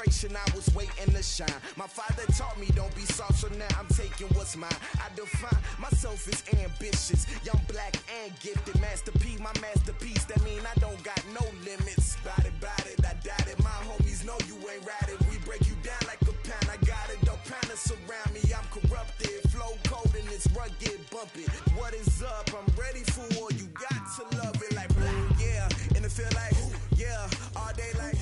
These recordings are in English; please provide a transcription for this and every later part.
celebration, I was waiting to shine. My father taught me don't be soft, so now I'm taking what's mine. I define myself as ambitious, young, black, and gifted. Master P, my masterpiece, that mean I don't got no limits. Bout it, I doubt it. My homies know you ain't ratted. We break you down like a pound. I got it, don't pound us around me. I'm corrupted, flow cold and it's rugged, bumpy. What is up? I'm ready for war. You got to love it like yeah, and it feel like yeah, all day like.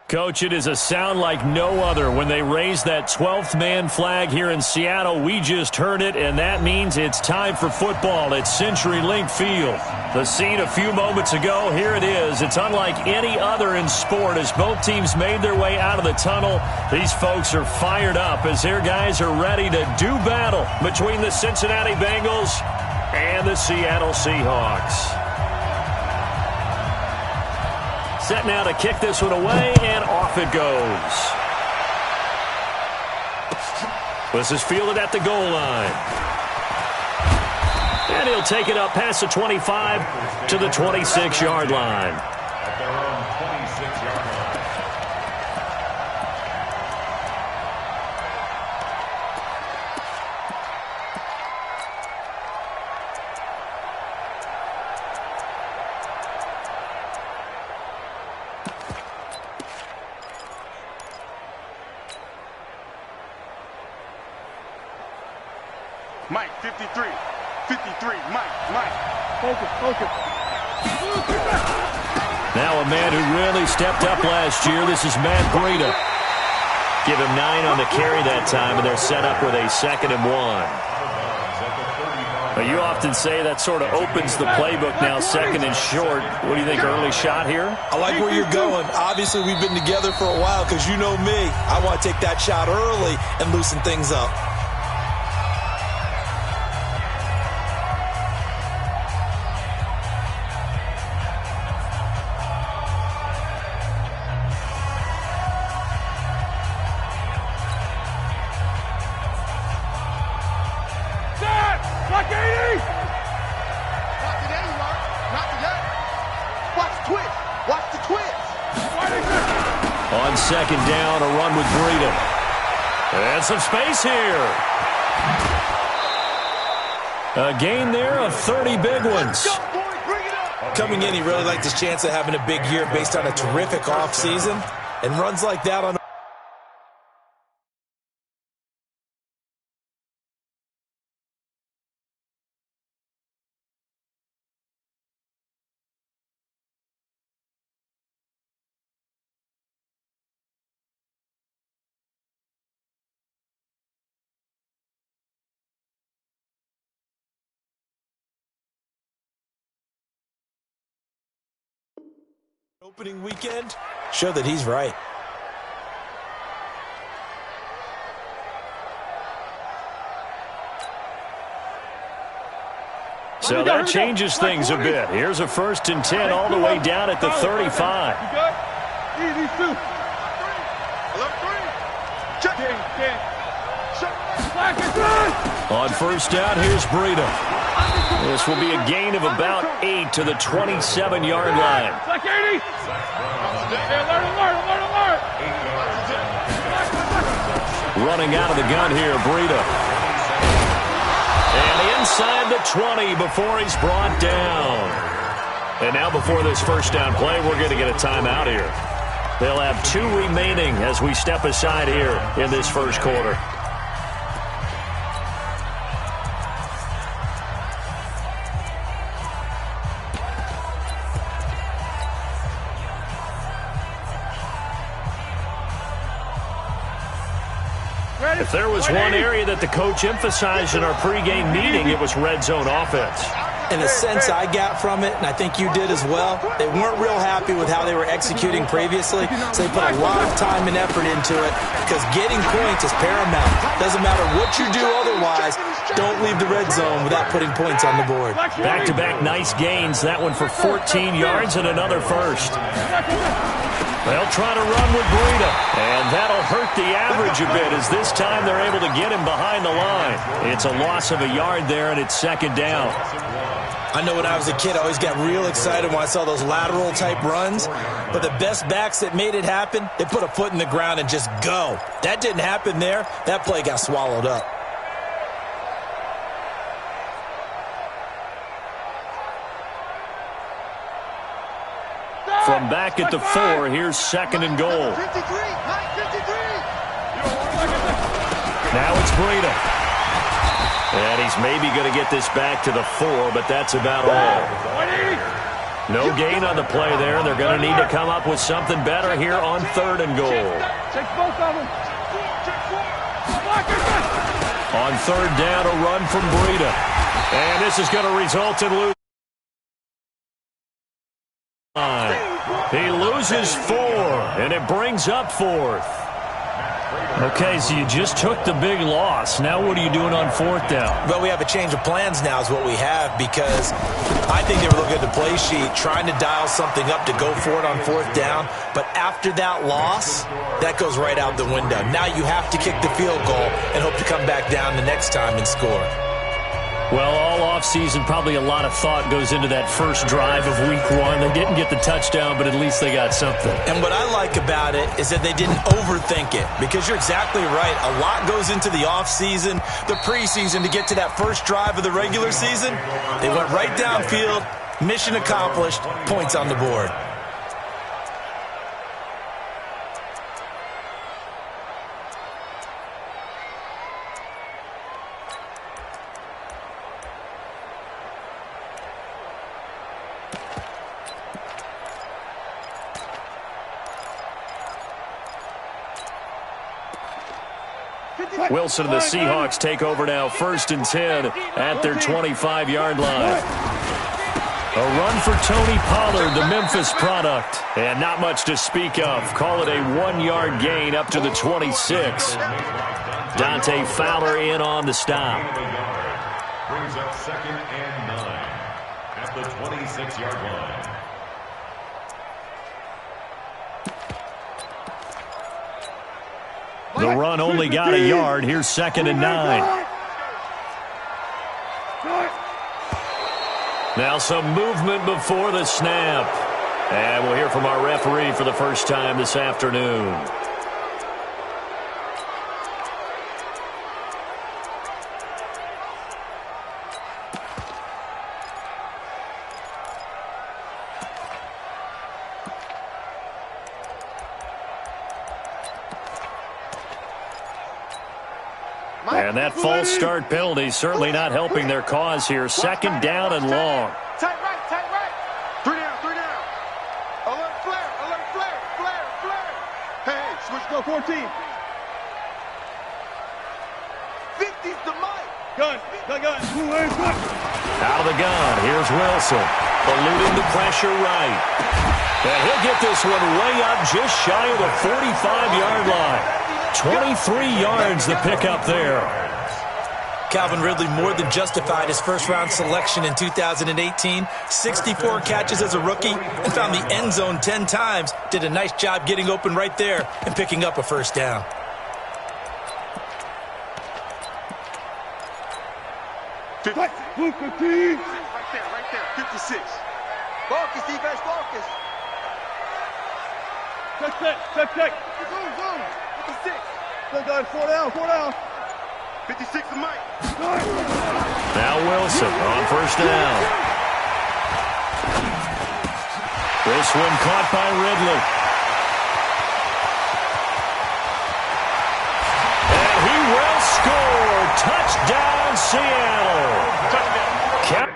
Coach, it is a sound like no other when they raise that 12th man flag here in Seattle. We just heard it, and that means it's time for football at CenturyLink Field. The scene a few moments ago, here it is. It's unlike any other in sport as both teams made their way out of the tunnel. These folks are fired up as their guys are ready to do battle between the Cincinnati Bengals and the Seattle Seahawks. Set now to kick this one away, and off it goes. This is fielded at the goal line. And he'll take it up past the 25 to the 26-yard line. At their own 26-yard line. Mike, 53, Mike. Focus. Now a man who really stepped up last year. This is Matt Breida. Give him 9 on the carry that time, and they're set up with a 2nd and 1. You often say that sort of opens the playbook now, 2nd and short. What do you think, early shot here? I like where you're going. Obviously, we've been together for a while because you know me. I want to take that shot early and loosen things up. On 2nd down, a run with Breida. And some space here. A gain there of 30 big ones. Coming in, he really liked his chance of having a big year based on a terrific offseason. And runs like that on opening weekend, show that he's right. So that changes things a bit. Here's a 1st and 10 all the way down at the 35. On 1st down, here's Breida. This will be a gain of about 8 to the 27-yard line. Running out of the gun here, Breida. And inside the 20 before he's brought down. And now before this 1st down play, we're going to get a timeout here. They'll have 2 remaining as we step aside here in this 1st quarter. If there was one area that the coach emphasized in our pregame meeting, it was red zone offense. In a sense, I got from it, and I think you did as well, they weren't real happy with how they were executing previously, so they put a lot of time and effort into it because getting points is paramount. Doesn't matter what you do otherwise, don't leave the red zone without putting points on the board. Back-to-back nice gains, that one for 14 yards and another 1st. They'll try to run with Breida, and that'll hurt the average a bit as this time they're able to get him behind the line. It's a loss of a yard there, and it's 2nd down. I know when I was a kid, I always got real excited when I saw those lateral-type runs. But the best backs that made it happen, they put a foot in the ground and just go. That didn't happen there. That play got swallowed up. From back at the 4, here's 2nd and goal. Now it's Breida. And he's maybe going to get this back to the 4, but that's about all. No gain on the play there. They're going to need to come up with something better here on 3rd and goal. On 3rd down, a run from Breida. And this is going to result in losing. He loses 4, and it brings up 4th. Okay, so you just took the big loss. Now what are you doing on 4th down? Well, we have a change of plans now is what we have, because I think they were looking at the play sheet, trying to dial something up to go for it on 4th down. But after that loss, that goes right out the window. Now you have to kick the field goal and hope to come back down the next time and score. Well, all offseason, probably a lot of thought goes into that first drive of Week 1. They didn't get the touchdown, but at least they got something. And what I like about it is that they didn't overthink it, because you're exactly right. A lot goes into the offseason, the preseason, to get to that first drive of the regular season. They went right downfield, mission accomplished, points on the board. Wilson and the Seahawks take over now, 1st and 10 at their 25-yard line. A run for Tony Pollard, the Memphis product. And not much to speak of. Call it a 1-yard gain up to the 26. Dante Fowler in on the stop. Brings up 2nd and 9 at the 26-yard line. The run only got a yard. Here's 2nd and 9. Now some movement before the snap. And we'll hear from our referee for the first time this afternoon. And that false start penalty certainly not helping their cause here. 2nd down and long. Tight right, tight right. 3 down, 3 down. Alert flare, flare, flare. Hey, switch go 14. 50's the mic. Gun. Out of the gun, here's Wilson. Eluding the pressure right. And he'll get this one way up just shy of the 45-yard line. 23 yards the pickup there. Calvin Ridley more than justified his first-round selection in 2018. 64 catches as a rookie and found the end zone 10 times. Did a nice job getting open right there and picking up a first down. Right there, 56. Marcus, defense, Marcus. Check. Zoom. 56. Good guys, 4 down. 56 to Mike. Now Wilson on 1st down. This one caught by Ridley. And he will score. Touchdown, Seattle. Touchdown.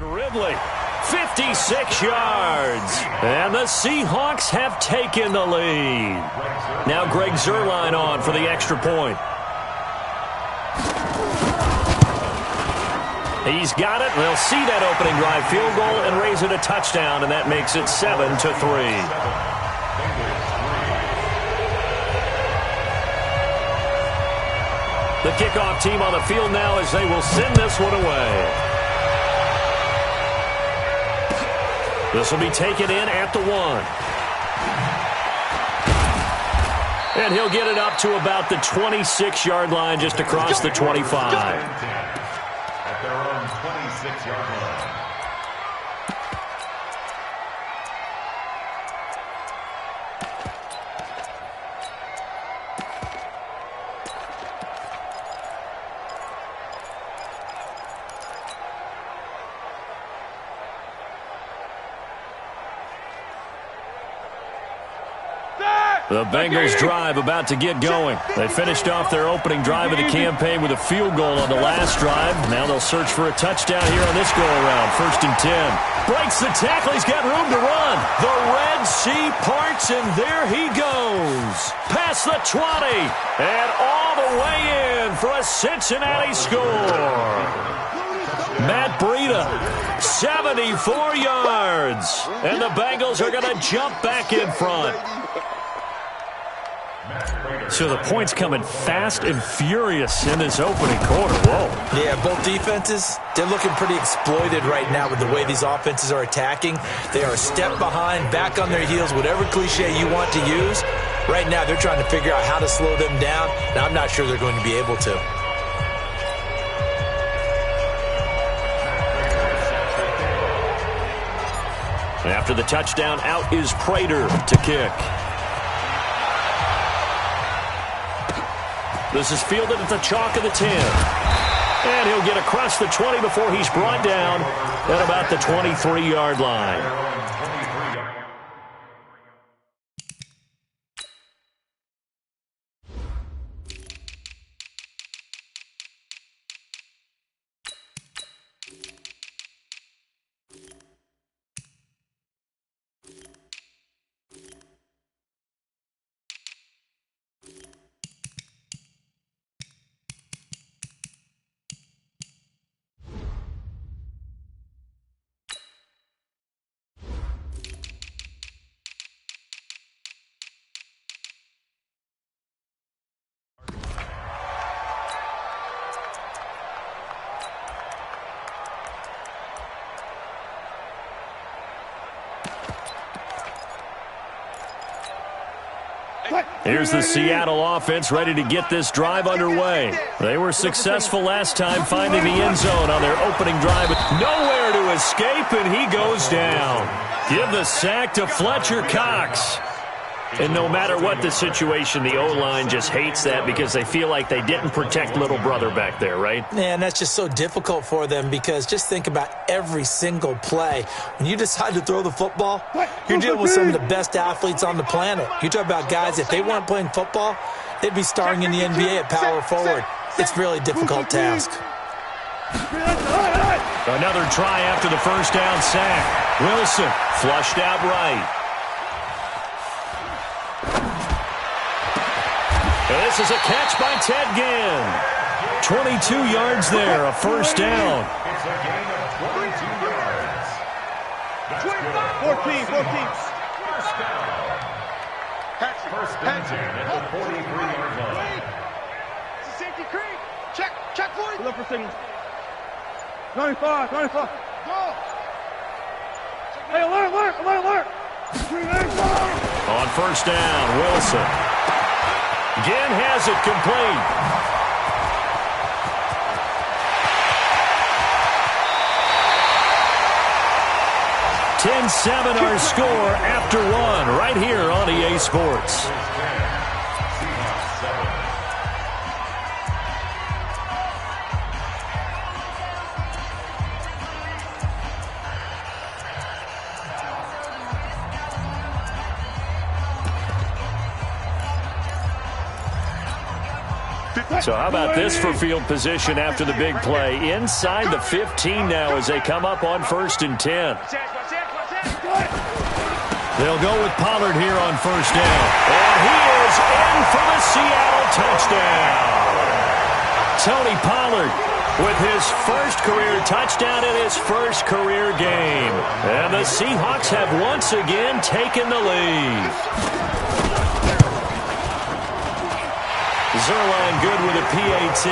Ridley, 56 yards. And the Seahawks have taken the lead. Now Greg Zuerlein on for the extra point. He's got it. They'll see that opening drive field goal and raise it a touchdown, and that makes it 7-3. The kickoff team on the field now as they will send this one away. This will be taken in at the 1. And he'll get it up to about the 26-yard line, just across the 25. At their own 26-yard line. The Bengals drive about to get going. They finished off their opening drive of the campaign with a field goal on the last drive. Now they'll search for a touchdown here on this go-around. 1st and 10. Breaks the tackle. He's got room to run. The Red Sea parts, and there he goes. Past the 20, and all the way in for a Cincinnati score. Matt Breida, 74 yards. And the Bengals are going to jump back in front. So the points coming fast and furious in this opening quarter. Whoa. Yeah, both defenses, they're looking pretty exploited right now with the way these offenses are attacking. They are a step behind, back on their heels, whatever cliche you want to use. Right now, they're trying to figure out how to slow them down, and I'm not sure they're going to be able to. After the touchdown, out is Prater to kick. This is fielded at the chalk of the 10. And he'll get across the 20 before he's brought down at about the 23-yard line. Here's the Seattle offense ready to get this drive underway. They were successful last time finding the end zone on their opening drive. Nowhere to escape, and he goes down. Give the sack to Fletcher Cox. And no matter what the situation, the O-line just hates that because they feel like they didn't protect little brother back there, right? Man, that's just so difficult for them because just think about every single play. When you decide to throw the football, you're dealing with some of the best athletes on the planet. You talk about guys, if they weren't playing football, they'd be starring in the NBA at power forward. It's a really difficult task. Another try after the first down sack. Wilson flushed out right. This is a catch by Ted Ginn. 22 yards there, a first down. It's a gain of 22 yards. 14. First down. First and 10 at the 43-yard line. It's a safety creek. Check for it. Look for signals. 95. Go. Hey, alert. On first down, Wilson. Ginn has it complete. 10-7 our score after one right here on EA Sports. So how about this for field position after the big play? Inside the 15 now as they come up on 1st and 10. They'll go with Pollard here on first down. And he is in for the Seattle touchdown. Tony Pollard with his first career touchdown in his first career game. And the Seahawks have once again taken the lead. Zerline good with a PAT.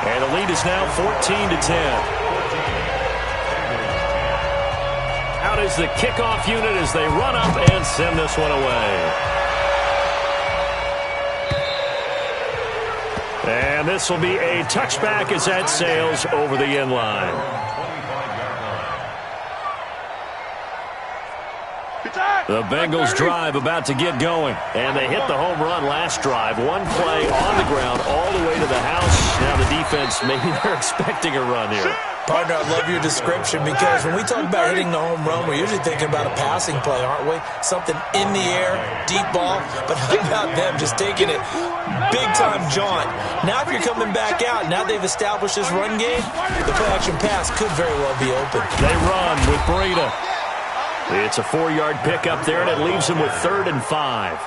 And the lead is now 14-10. Out is the kickoff unit as they run up and send this one away. And this will be a touchback as that sails over the end line. The Bengals drive about to get going. And they hit the home run last drive. One play on the ground all the way to the house. Now the defense, maybe they're expecting a run here. Partner, I love your description because when we talk about hitting the home run, we're usually thinking about a passing play, aren't we? Something in the air, deep ball. But how about them just taking it big-time jaunt? Now if you're coming back out, now they've established this run game, the play-action pass could very well be open. They run with Breida. It's a 4-yard pickup there, and it leaves them with 3rd and 5.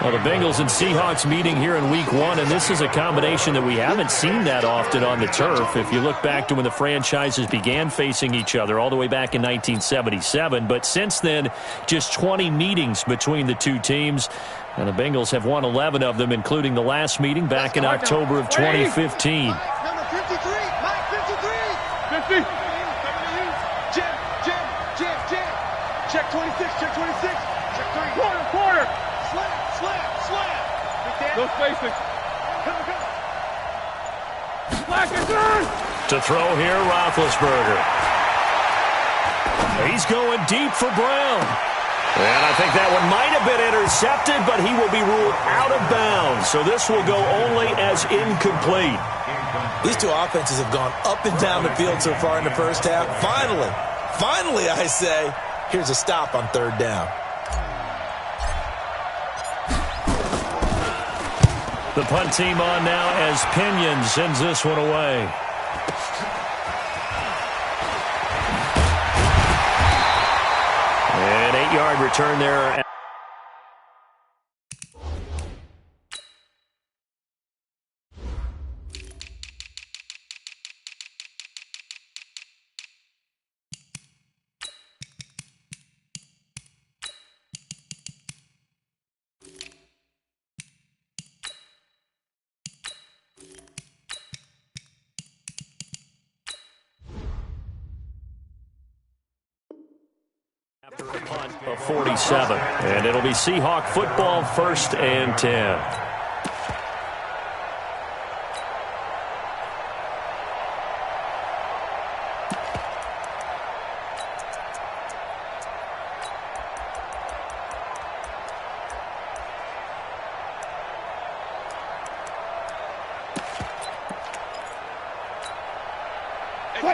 Well, the Bengals and Seahawks meeting here in Week 1, and this is a combination that we haven't seen that often on the turf. If you look back to when the franchises began facing each other all the way back in 1977, but since then, just 20 meetings between the two teams, and the Bengals have won 11 of them, including the last meeting back in October of 2015. Number 53, Mike 53. 50. Check 26, check 26. Check 3. Quarter. Slam. No spacing. Come. Slack it down. To throw here, Roethlisberger. He's going deep for Brown. And I think that one might have been intercepted, but he will be ruled out of bounds. So this will go only as incomplete. These two offenses have gone up and down the field so far in the first half. Finally, I say, here's a stop on 3rd down. The punt team on now as Pinion sends this one away. An 8-yard return there. After a punt of 47, and it'll be Seahawk football, 1st and 10.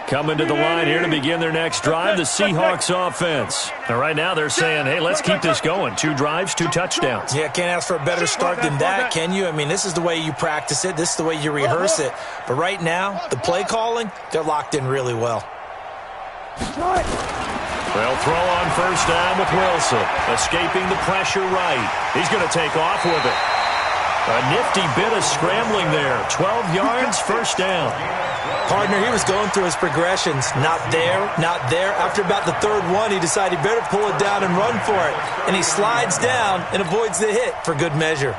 Coming to the line here to begin their next drive, the Seahawks offense. And right now they're saying, hey, let's keep this going. 2 drives, 2 touchdowns. Yeah, can't ask for a better start than that, can you? I mean, this is the way you practice it. This is the way you rehearse it. But right now, the play calling, they're locked in really well. They'll throw on 1st down with Wilson. Escaping the pressure right. He's going to take off with it. A nifty bit of scrambling there. 12 yards, 1st down. Partner, he was going through his progressions. Not there. After about the 3rd one, he decided he better pull it down and run for it. And he slides down and avoids the hit for good measure.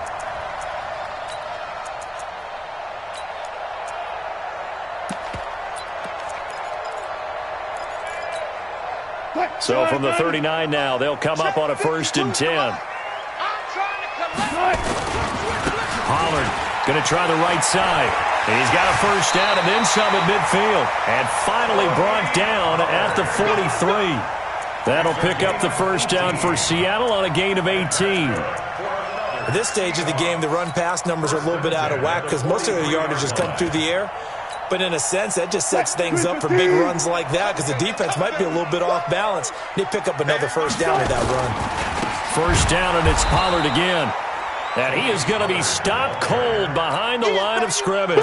So from the 39 now, they'll come up on a 1st and 10. Pollard going to try the right side. And he's got a 1st down and then some at midfield. And finally brought down at the 43. That'll pick up the 1st down for Seattle on a gain of 18. At this stage of the game, the run-pass numbers are a little bit out of whack because most of the yardage has come through the air. But in a sense, that just sets things up for big runs like that because the defense might be a little bit off balance. They pick up another 1st down with that run. 1st down, and it's Pollard again. And he is going to be stopped cold behind the line of scrimmage.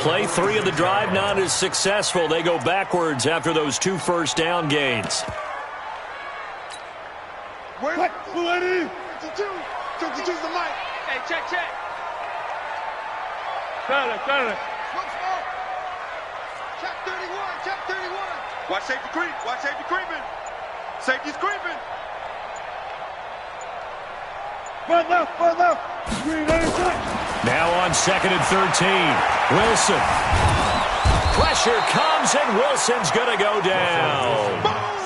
Play 3 of the drive not as successful. They go backwards after those 2 1st down gains. Wait, 52. 52's the mic. Hey, check. Got it. Watch safety creep. Watch safety creeping. Safety's creeping. Front left, front left. Now on 2nd and 13. Wilson. Pressure comes, and Wilson's going to go down.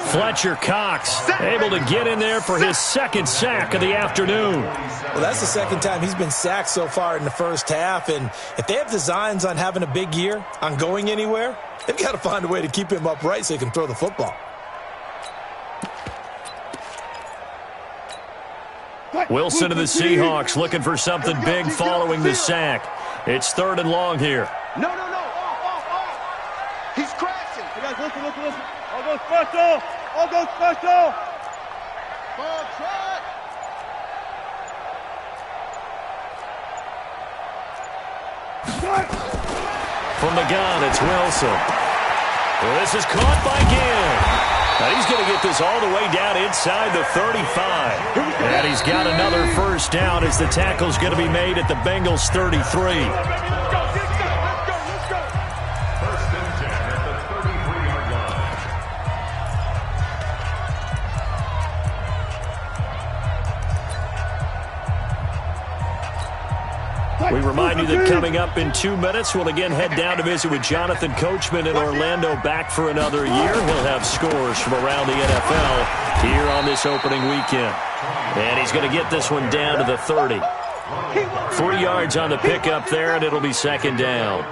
Fletcher Cox able to get in there for his second sack of the afternoon. Well, that's the second time he's been sacked so far in the first half, and if they have designs on having a big year, on going anywhere, they've got to find a way to keep him upright so he can throw the football. Wilson of the Seahawks looking for something big following the sack. It's 3rd and long here. No. Off. He's crashing. You guys, listen. All go special. Ball track. From the gun, it's Wilson. Well, this is caught by Gill. Now he's going to get this all the way down inside the 35. And he's got another first down as the tackle's going to be made at the Bengals' 33. We remind you that coming up in 2 minutes, we'll again head down to visit with Jonathan Coachman in Orlando, back for another year. He'll have scores from around the NFL here on this opening weekend. And he's going to get this one down to the 30. 3 yards on the pickup there, and it'll be 2nd down.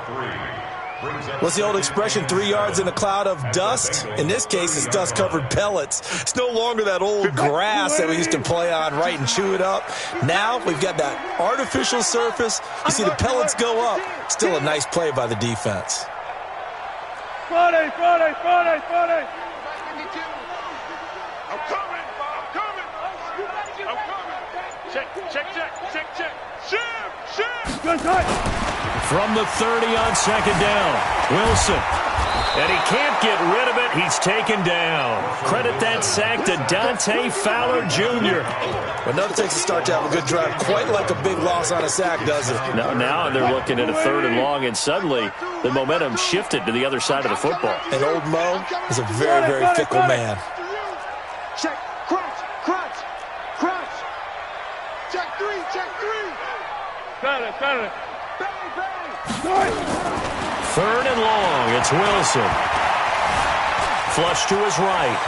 What's the old expression, 3 yards in a cloud of dust? In this case, it's dust-covered pellets. It's no longer that old grass that we used to play on, right, and chew it up. Now we've got that artificial surface. You see the pellets go up. Still a nice play by the defense. Friday. I'm coming. Check. Shim. Good shot. From the 30 on 2nd down, Wilson. And he can't get rid of it. He's taken down. Credit that sack to Dante Fowler Jr. But nothing takes a start to have a good drive, quite like a big loss on a sack, does it? Now they're looking at a 3rd and long, and suddenly the momentum shifted to the other side of the football. And old Mo is a very, very fickle man. Check. Crunch. Check three. Got it. Bang. 3rd and long, it's Wilson. Flush to his right.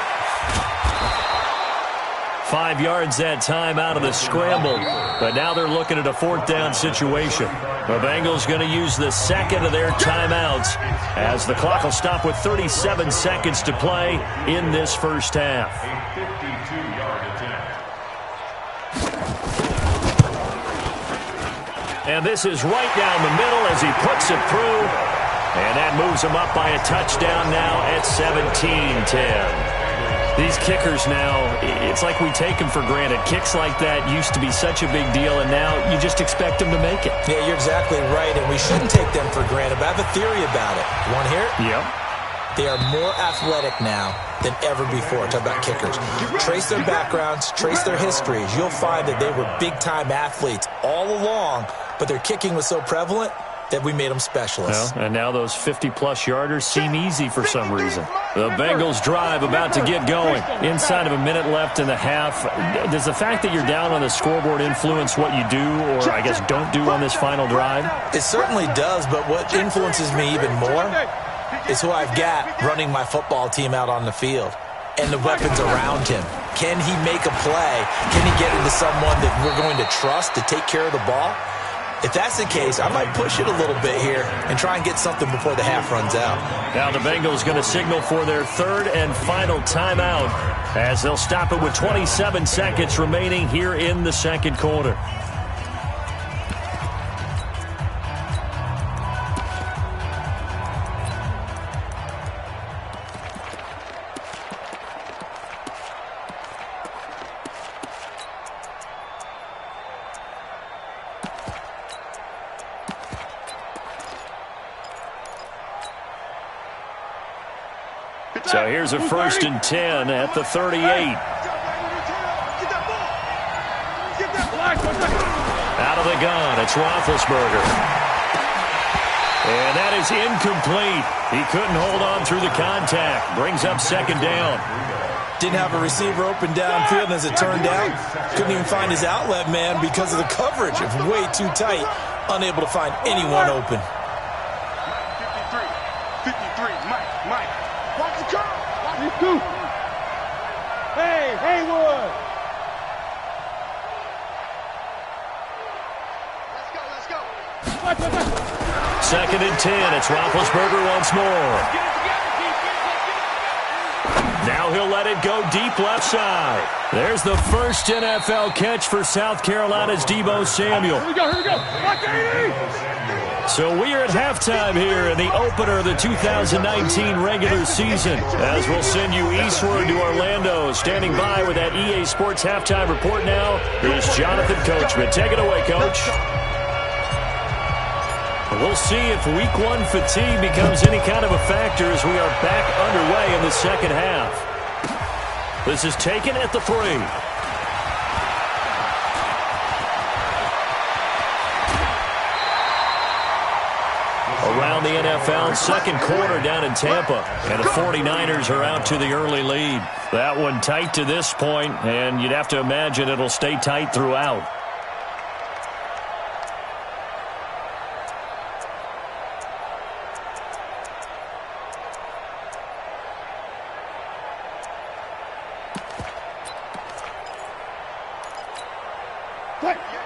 5 yards that time out of the scramble, but now they're looking at a 4th down situation. The Bengals going to use the second of their timeouts as the clock will stop with 37 seconds to play in this first half. A 52-yard attempt. And this is right down the middle as he puts it through. And that moves him up by a touchdown now at 17-10. These kickers now, it's like we take them for granted. Kicks like that used to be such a big deal, and now you just expect them to make it. Yeah, you're exactly right, and we shouldn't take them for granted, but I have a theory about it. You want to hear it? Yep. They are more athletic now than ever before. Talk about kickers. Trace their backgrounds, trace their histories. You'll find that they were big-time athletes all along, but their kicking was so prevalent that we made them specialists. Well, and now those 50-plus yarders seem easy for some reason. The Bengals drive about to get going. Inside of a minute left in the half. Does the fact that you're down on the scoreboard influence what you do, or I guess don't do on this final drive? It certainly does, but what influences me even more is who I've got running my football team out on the field and the weapons around him. Can he make a play? Can he get into someone that we're going to trust to take care of the ball? If that's the case, I might push it a little bit here and try and get something before the half runs out. Now the Bengals going to signal for their 3rd and final timeout as they'll stop it with 27 seconds remaining here in the second quarter. So here's a 1st and 10 at the 38. Out of the gun, it's Roethlisberger. And that is incomplete. He couldn't hold on through the contact. Brings up second down. Didn't have a receiver open downfield, and as it turned out, couldn't even find his outlet man because of the coverage. It was way too tight, unable to find anyone open. 53, Mike. Watch the curve. Watch the two. Hey, Haywood. Let's go. Second and 10. It's Roethlisberger once more. Now he'll let it go deep left side. There's the first NFL catch for South Carolina's Deebo Samuel. Here we go. So we are at halftime here in the opener of the 2019 regular season. As we'll send you eastward to Orlando. Standing by with that EA Sports halftime report now is Jonathan Coachman. Take it away, Coach. We'll see if week one fatigue becomes any kind of a factor as we are back underway in the second half. This is taken at the 3. Around the NFL, second quarter down in Tampa, and the 49ers are out to the early lead. That one tight to this point, and you'd have to imagine it'll stay tight throughout.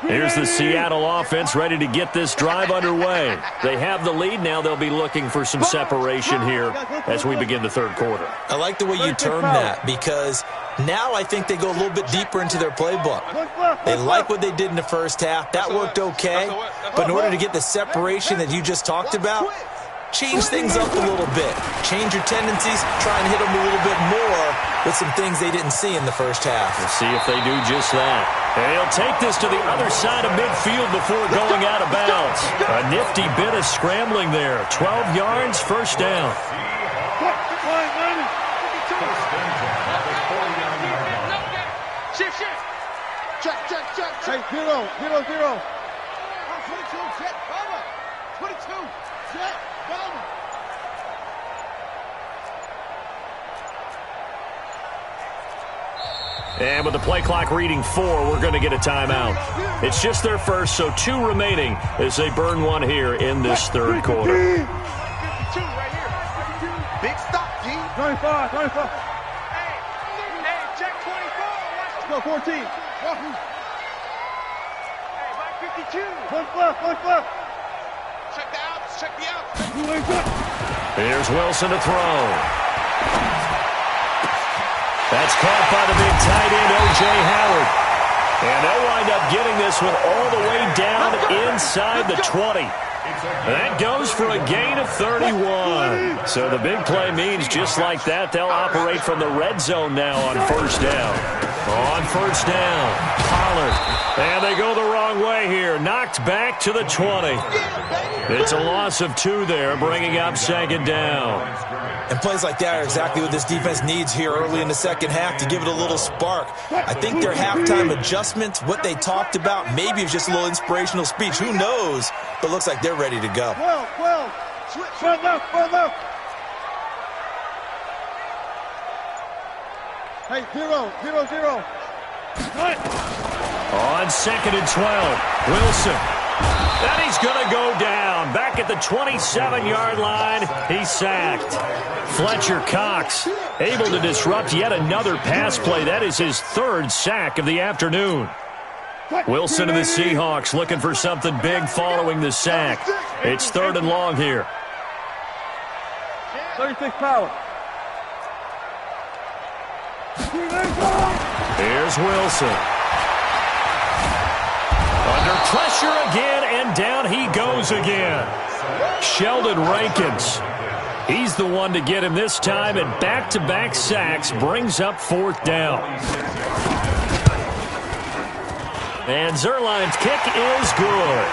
Here's the Seattle offense ready to get this drive underway. They have the lead now. They'll be looking for some separation here as we begin the third quarter. I like the way you term that because now I think they go a little bit deeper into their playbook. They like what they did in the first half. That worked okay. But in order to get the separation that you just talked about, change things up a little bit. Change your tendencies. Try and hit them a little bit more with some things they didn't see in the first half. We'll see if they do just that. And he'll take this to the other side of midfield before going out of bounds. A nifty bit of scrambling there. 12 yards, first down. Shift. Check. Hey, 0. 22, check, cover. 22, check, cover. And with the play clock reading 4, we're going to get a timeout. It's just their first, so 2 remaining as they burn one here in this third quarter. 52 right here. Big stop, G. 25. Hey, check 24. Let's go, 14. Hey, Mike, 52. One left. Check the outs. Here's Wilson to throw. That's caught by the big tight end, O.J. Howard. And they'll wind up getting this one all the way down inside the 20. That goes for a gain of 31. So the big play means just like that, they'll operate from the red zone now on first down. On first down, Pollard. And they go the wrong way here. Knocked back to the 20. It's a loss of 2 there, bringing up second down. And plays like that are exactly what this defense needs here early in the second half to give it a little spark. I think their halftime adjustments, what they talked about, maybe it's just a little inspirational speech. Who knows? But looks like they're ready to go. 12. Switch left. Hey, 0. On second and 12, Wilson. And he's going to go down. Back at the 27-yard line, he's sacked. Fletcher Cox able to disrupt yet another pass play. That is his 3rd sack of the afternoon. Wilson and the Seahawks looking for something big following the sack. It's 3rd and long here. 36 power. Here's Wilson. Under pressure again, and down he goes again. Sheldon Rankins. He's the one to get him this time, and back-to-back sacks brings up 4th down. And Zerline's kick is good.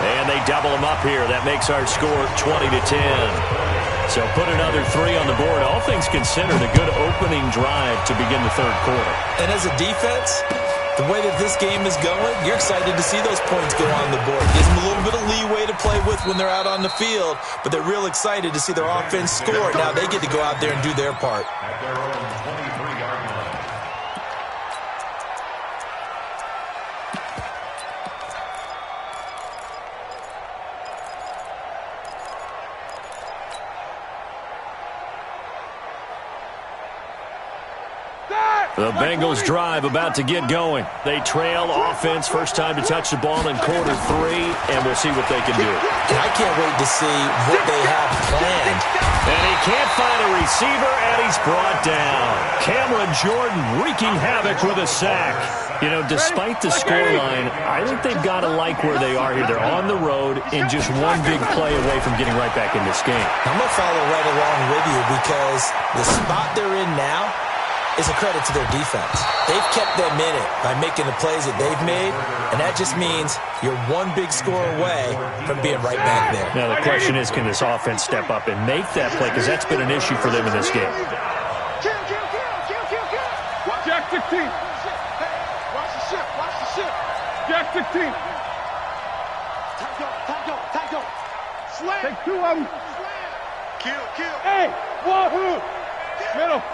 And they double him up here. That makes our score 20-10. So put another 3 on the board. All things considered, a good opening drive to begin the third quarter. And as a defense, The way that this game is going, you're excited to see those points go on the board. Gives them a little bit of leeway to play with when they're out on the field, but they're real excited to see their offense score. Now they get to go out there and do their part. At their own 23-yard line. The Bengals drive about to get going. They trail offense, first time to touch the ball in quarter 3, and we'll see what they can do. I can't wait to see what they have planned. And he can't find a receiver, and he's brought down. Cameron Jordan wreaking havoc with a sack. You know, despite the scoreline, I think they've got to like where they are here. They're on the road and just one big play away from getting right back in this game. I'm going to follow right along with you because the spot they're in now is a credit to their defense. They've kept them in it by making the plays that they've made, and that just means you're one big score away from being right back there. Now, the question is, can this offense step up and make that play? Because that's been an issue for them in this game. Jack 16. Watch the ship. Watch the ship. Jack 16. Taco. Slam. Take 2 of them. Kill. Hey, wahoo. Middle.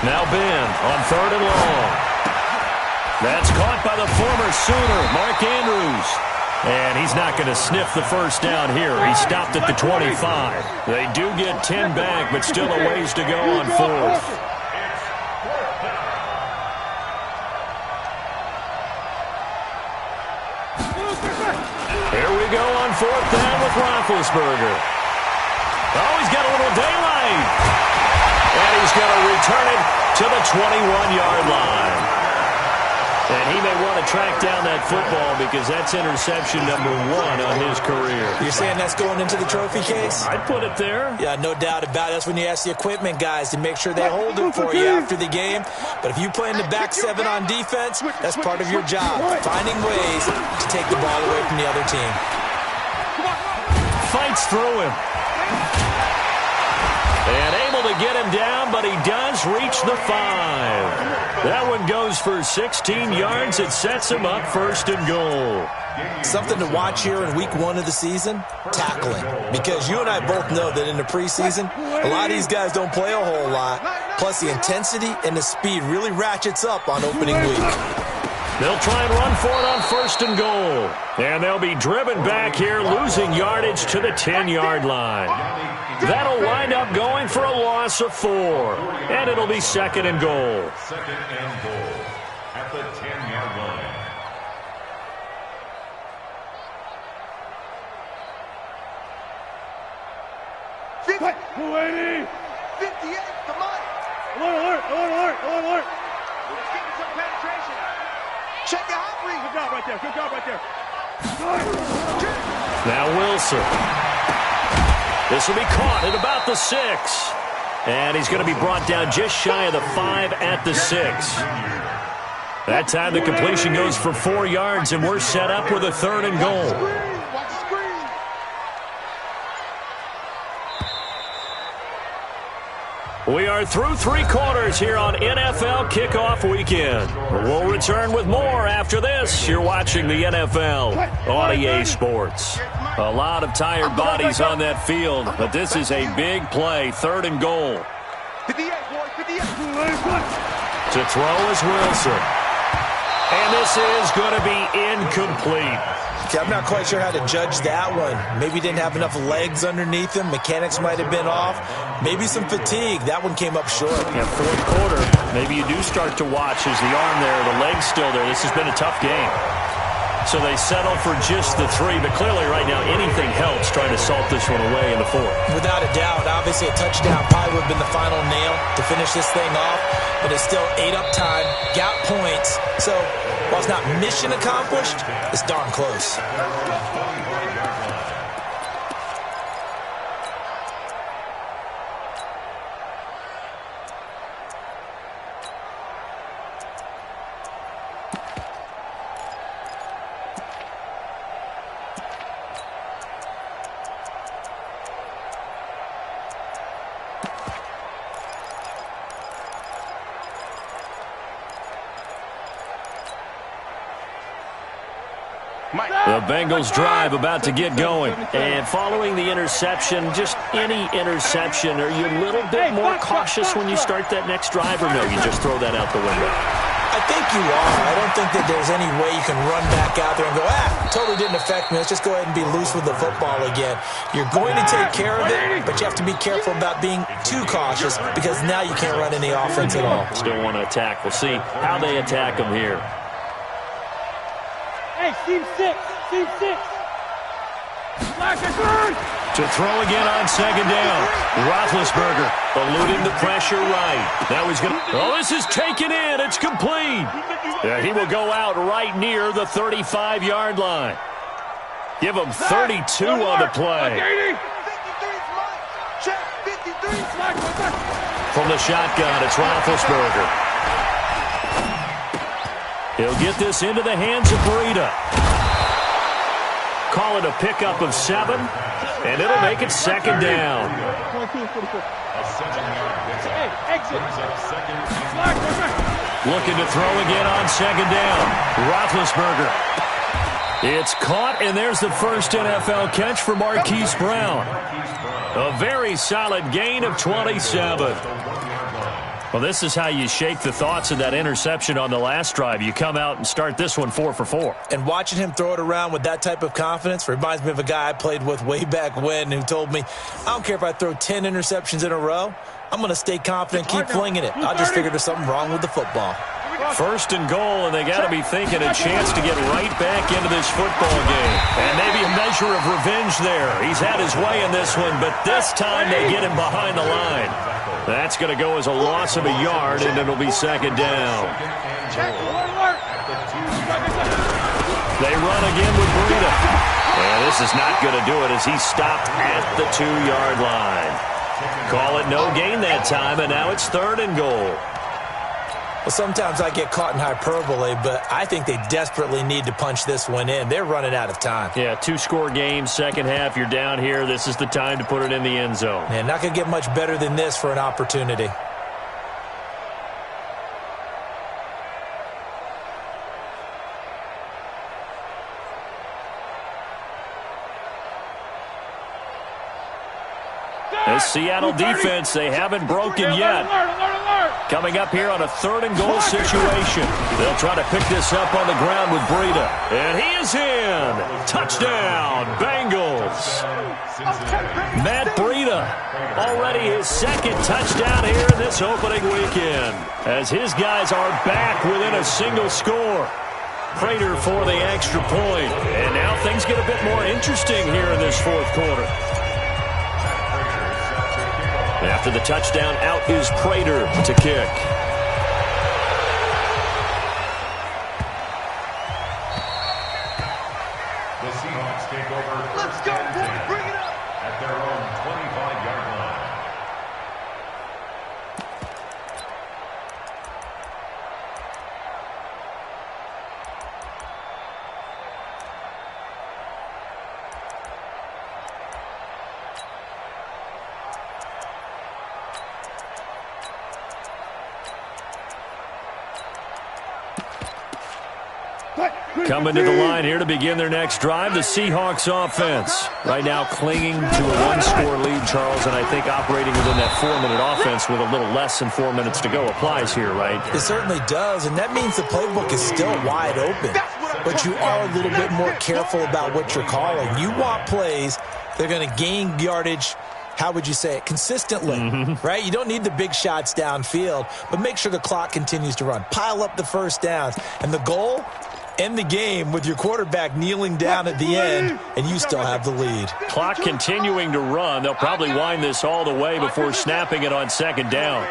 Now Ben on 3rd and long. That's caught by the former Sooner, Mark Andrews. And he's not going to sniff the first down here. He stopped at the 25. They do get 10 back, but still a ways to go on 4th. Here we go on 4th down with Roethlisberger. Oh, he's got a little daylight. And he's going to return it to the 21-yard line. And he may want to track down that football because that's interception number 1 on his career. You're saying that's going into the trophy case? I'd put it there. Yeah, no doubt about it. That's when you ask the equipment guys to make sure they hold it for you after the game. But if you play in the back 7 on defense, that's part of your job, finding ways to take the ball away from the other team. Fights through him. And able to get him down, but he does reach the 5. That one goes for 16 yards. It sets him up 1st and goal. Something to watch here in week 1 of the season, tackling. Because you and I both know that in the preseason, a lot of these guys don't play a whole lot. Plus the intensity and the speed really ratchets up on opening week. They'll try and run for it on 1st and goal. And they'll be driven back here, losing yardage to the 10-yard line. That'll wind up going for a loss of 4. And it'll be 2nd and goal. 2nd and goal at the 10-yard line. Quick. 280. 58, come on. Alert. Let's give it some penetration. Check your hot read. Good job right there. Now Wilson. This will be caught at about the 6. And he's going to be brought down just shy of the 5 at the 6. That time the completion goes for 4 yards, and we're set up with a 3rd and goal. Watch the screen. We are through 3 quarters here on NFL Kickoff Weekend. We'll return with more after this. You're watching the NFL on EA Sports. A lot of tired bodies on that field, but this is a big play, 3rd and goal. 58, boy, 58. To throw is Wilson. And this is going to be incomplete. Okay, I'm not quite sure how to judge that one. Maybe didn't have enough legs underneath him. Mechanics might have been off. Maybe some fatigue. That one came up short. Yeah, 4th quarter. Maybe you do start to watch as the arm there, the leg's still there. This has been a tough game. So they settle for just the 3, but clearly right now anything helps trying to salt this one away in the 4th. Without a doubt, obviously a touchdown probably would have been the final nail to finish this thing off, but it's still 8 up time, got points. So while it's not mission accomplished, it's darn close. The Bengals drive about to get going. And following the interception, just any interception, are you a little bit more cautious when you start that next drive, or no, you just throw that out the window? I think you are. I don't think that there's any way you can run back out there and go, totally didn't affect me. Let's just go ahead and be loose with the football again. You're going to take care of it, but you have to be careful about being too cautious because now you can't run any offense at all. Still want to attack. We'll see how they attack them here. Hey, team 6. Team 6. To throw again on second down. Roethlisberger eluding the pressure right. Now he's going to... Oh, this is taken in. It's complete. Yeah, he will go out right near the 35-yard line. Give him 32 on the play. From the shotgun, it's Roethlisberger. He'll get this into the hands of Breida. Call it a pickup of 7, and it'll make it second down. Looking to throw again on second down. Roethlisberger. It's caught, and there's the first NFL catch for Marquise Brown. A very solid gain of 27. Well, this is how you shake the thoughts of that interception on the last drive. You come out and start this one 4 for 4. And watching him throw it around with that type of confidence reminds me of a guy I played with way back when who told me, I don't care if I throw 10 interceptions in a row. I'm going to stay confident, keep flinging it. I just figured there's something wrong with the football. First and goal, and they got to be thinking a chance to get right back into this football game. And maybe a measure of revenge there. He's had his way in this one, but this time they get him behind the line. That's going to go as a loss of a yard, and it'll be second down. They run again with Breida. And this is not going to do it as he stopped at the 2-yard line. Call it no gain that time, and now it's third and goal. Well, sometimes I get caught in hyperbole, but I think they desperately need to punch this one in. They're running out of time. Yeah, 2-score game, second half, you're down here. This is the time to put it in the end zone. And not going to get much better than this for an opportunity. This Seattle defense, they haven't broken yet. Coming up here on a third and goal situation. They'll try to pick this up on the ground with Breida. And he is in. Touchdown, Bengals. Matt Breida, already his second touchdown here in this opening weekend, as his guys are back within a single score. Prater for the extra point. And now things get a bit more interesting here in this fourth quarter. After the touchdown, out is Prater to kick. The Seahawks take over first and 10 at their own 25-yard line. Coming to the line here to begin their next drive, the Seahawks offense. Right now clinging to a one-score lead, Charles, and I think operating within that 4-minute offense with a little less than 4 minutes to go applies here, right? It certainly does, and that means the playbook is still wide open. But you are a little bit more careful about what you're calling. You want plays that are going to gain yardage, how would you say it, consistently, right? You don't need the big shots downfield, but make sure the clock continues to run. Pile up the first downs, and the goal, end the game with your quarterback kneeling down at the end, and you still have the lead. Clock continuing to run. They'll probably wind this all the way before snapping it on second down.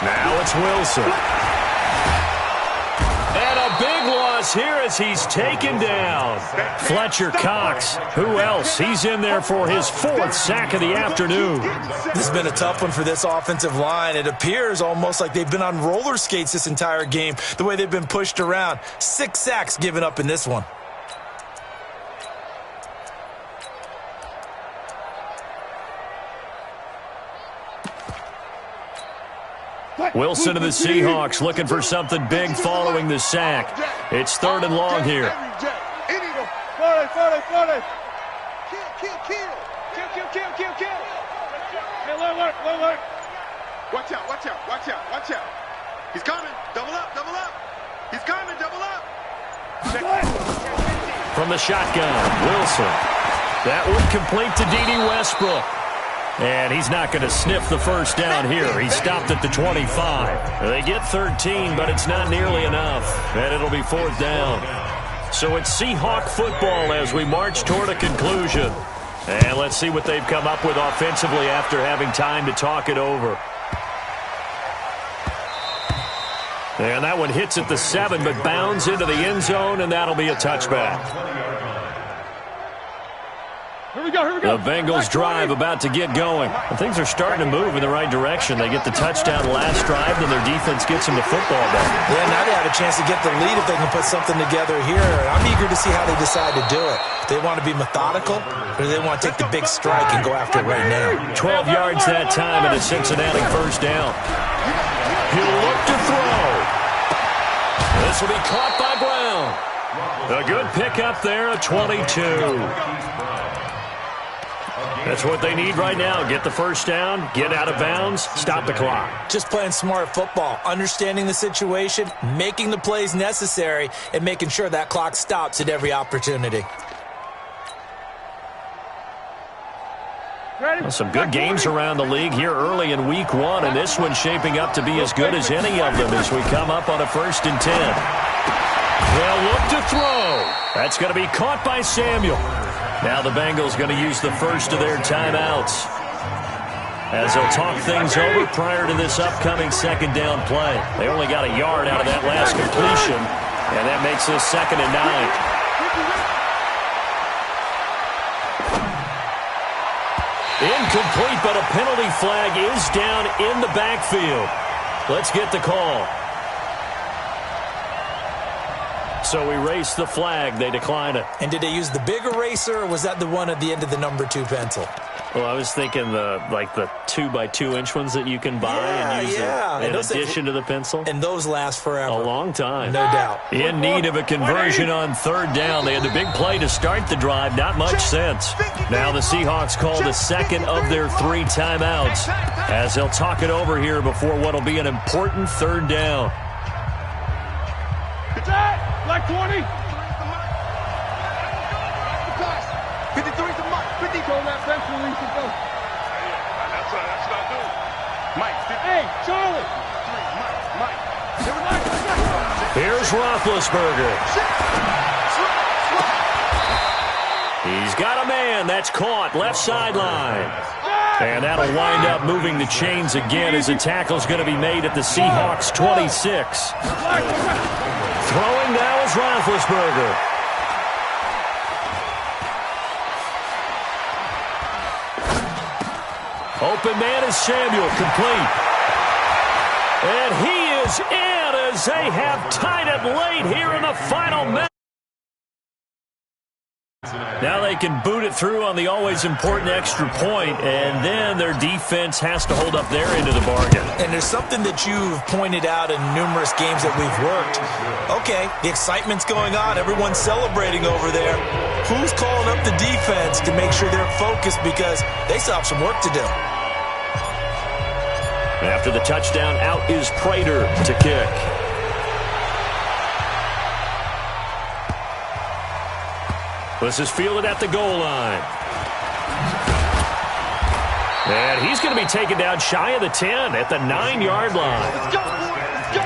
Now it's Wilson. And a big loss here as he's taken down. Fletcher Cox. Who else? He's in there for his 4th sack of the afternoon. This has been a tough one for this offensive line. It appears almost like they've been on roller skates this entire game, the way they've been pushed around. 6 sacks given up in this one. Wilson and the Seahawks looking for something big following the sack. It's 3rd and long here. Kill. Hey, look. Watch out. He's coming. Double up. He's coming. Double up. From the shotgun, Wilson. That would complete to D.D. Westbrook. And he's not going to sniff the first down here. He stopped at the 25. They get 13, but it's not nearly enough. And it'll be 4th down. So it's Seahawk football as we march toward a conclusion. And let's see what they've come up with offensively after having time to talk it over. And that one hits at the 7, but bounds into the end zone, and that'll be a touchback. Here we go. The Bengals drive about to get going. And things are starting to move in the right direction. They get the touchdown last drive, then their defense gets them the football back. Yeah, now they have a chance to get the lead if they can put something together here. I'm eager to see how they decide to do it. They want to be methodical, or do they want to take the big strike and go after it right now? 12 yards that time, and a Cincinnati first down. He'll look to throw. This will be caught by Brown. A good pickup there, a 22. That's what they need right now. Get the first down, get out of bounds, stop the clock. Just playing smart football, understanding the situation, making the plays necessary, and making sure that clock stops at every opportunity. Well, some good games around the league here early in week 1, and this one's shaping up to be as good as any of them as we come up on a 1st and 10. They'll look to throw. That's going to be caught by Samuel. Now the Bengals going to use the first of their timeouts as they'll talk things over prior to this upcoming 2nd down play. They only got a yard out of that last completion, and that makes this 2nd and 9. Incomplete, but a penalty flag is down in the backfield. Let's get the call. So we race the flag. They decline it. And did they use the big eraser, or was that the one at the end of the number 2 pencil? Well, I was thinking the 2x2-inch ones that you can buy and use in addition to the pencil. And those last forever. A long time. No doubt. In need of a conversion on 3rd down. They had the big play to start the drive. Not much sense. Now the Seahawks call the 2nd of their 3 timeouts as they'll talk it over here before what will be an important 3rd down. Like 20. 53's the mark. 50. Go that fence release and go. That's what I do. Mike. Hey, Charlie. Mike. Here's Roethlisberger. He's got a man. That's caught. Left sideline. And that'll wind up moving the chains again as a tackle's going to be made at the Seahawks 26. Throwing now is Roethlisberger. Open man is Samuel, complete. And he is in as they have tied it late here in the final minute. Now they can boot it through on the always important extra point, and then their defense has to hold up their end of the bargain. And there's something that you've pointed out in numerous games that we've worked. Okay, the excitement's going on. Everyone's celebrating over there. Who's calling up the defense to make sure they're focused because they still have some work to do? After the touchdown, out is Prater to kick. This is fielded at the goal line. And he's going to be taken down shy of the 10 at the 9-yard line. Let's go, boy. Let's go.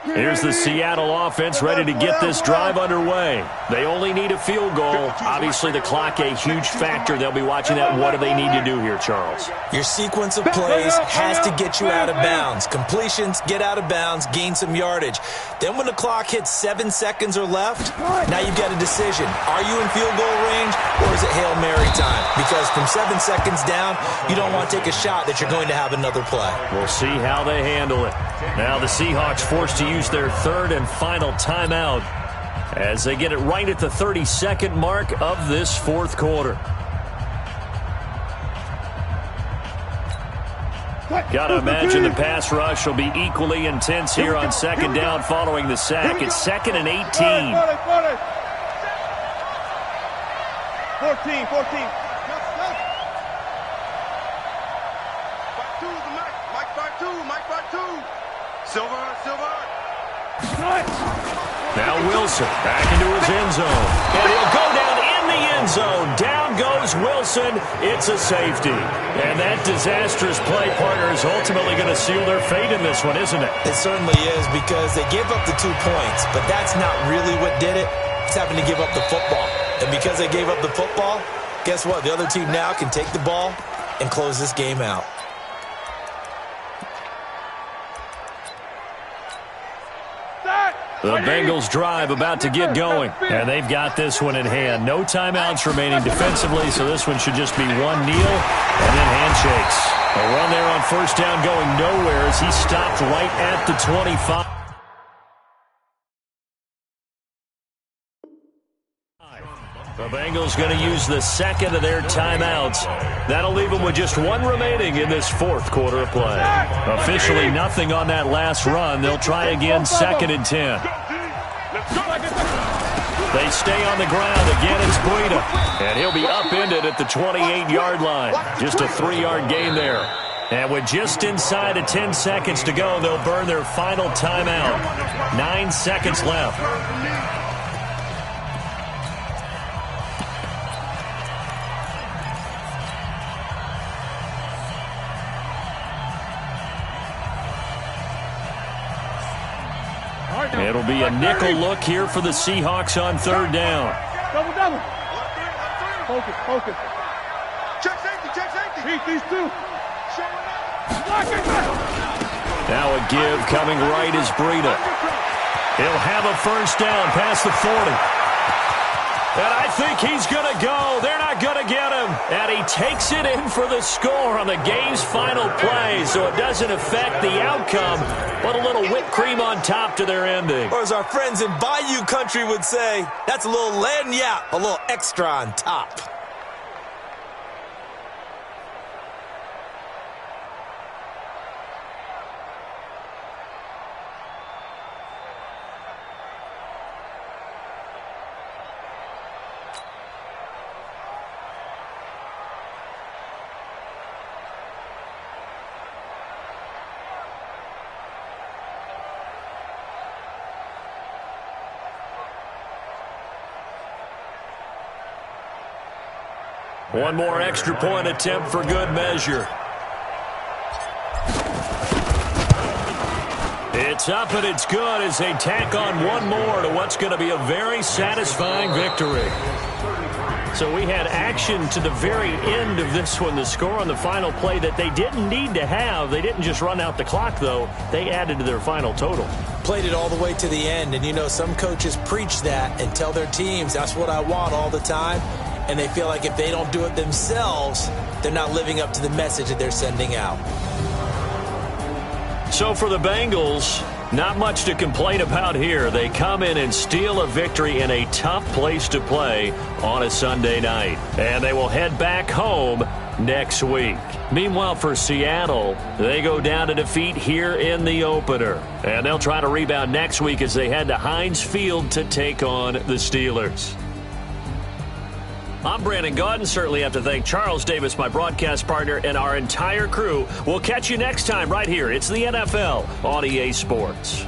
Here's the Seattle offense ready to get this drive underway. They only need a field goal. Obviously, the clock a huge factor. They'll be watching that. What do they need to do here, Charles? Your sequence of plays has to get you out of bounds. Completions, get out of bounds, gain some yardage. Then when the clock hits 7 seconds or left, now you've got a decision. Are you in field goal range or is it Hail Mary time? Because from 7 seconds down, you don't want to take a shot that you're going to have another play. We'll see how they handle it. Now the Seahawks forced to use their third and final timeout as they get it right at the 32nd mark of this fourth quarter. Got to imagine the pass rush will be equally intense here on second down following the sack. It's 2nd and 18. 14. Silver. Now Wilson back into his end zone. And he'll go down in the end zone. Down goes Wilson. It's a safety. And that disastrous play, partner, is ultimately going to seal their fate in this one, isn't it? It certainly is, because they gave up the 2 points, but that's not really what did it. It's having to give up the football. And because they gave up the football, guess what? The other team now can take the ball and close this game out. The Bengals drive about to get going, and they've got this one in hand. No timeouts remaining defensively, so this one should just be one kneel and then handshakes. A run there on first down going nowhere as he stopped right at the 25. The Bengals going to use the second of their timeouts. That'll leave them with just one remaining in this fourth quarter of play. Officially nothing on that last run. They'll try again, 2nd and 10. They stay on the ground. Again, it's Breida. And he'll be upended at the 28-yard line. Just a 3-yard gain there. And with just inside of 10 seconds to go, they'll burn their final timeout. 9 seconds left. It'll be a nickel look here for the Seahawks on third down. Double. Focus. Check safety. Beat these two. Now a give coming right is Breida. He'll have a first down past the 40. And I think he's going to go. They're not going to get him. And he takes it in for the score on the game's final play, so it doesn't affect the outcome, but a little whipped cream on top to their ending. Or as our friends in Bayou country would say, that's a little lagniappe, a little extra on top. One more extra point attempt for good measure. It's up and it's good as they tack on one more to what's going to be a very satisfying victory. So we had action to the very end of this one. The score on the final play that they didn't need to have. They didn't just run out the clock, though. They added to their final total. Played it all the way to the end. And, you know, some coaches preach that and tell their teams, that's what I want all the time. And they feel like if they don't do it themselves, they're not living up to the message that they're sending out. So for the Bengals, not much to complain about here. They come in and steal a victory in a tough place to play on a Sunday night. And they will head back home next week. Meanwhile, for Seattle, they go down to defeat here in the opener. And they'll try to rebound next week as they head to Heinz Field to take on the Steelers. I'm Brandon Gaudin. Certainly have to thank Charles Davis, my broadcast partner, and our entire crew. We'll catch you next time right here. It's the NFL on EA Sports.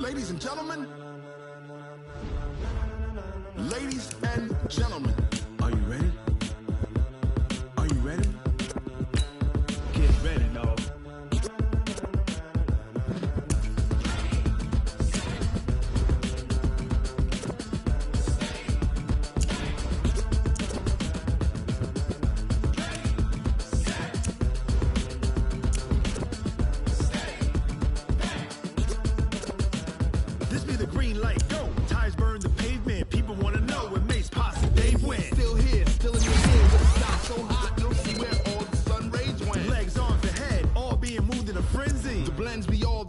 Ladies and gentlemen. Ladies and gentlemen. Are you ready? Are you ready? Get ready, dog. This be the green light, go. Tires burn the pavement. People want to know when Mace posse they win. Still here, still in your ear. With a stop so hot, you'll see where all the sun rays went. Legs, arms, and head, all being moved in a frenzy. The blends be all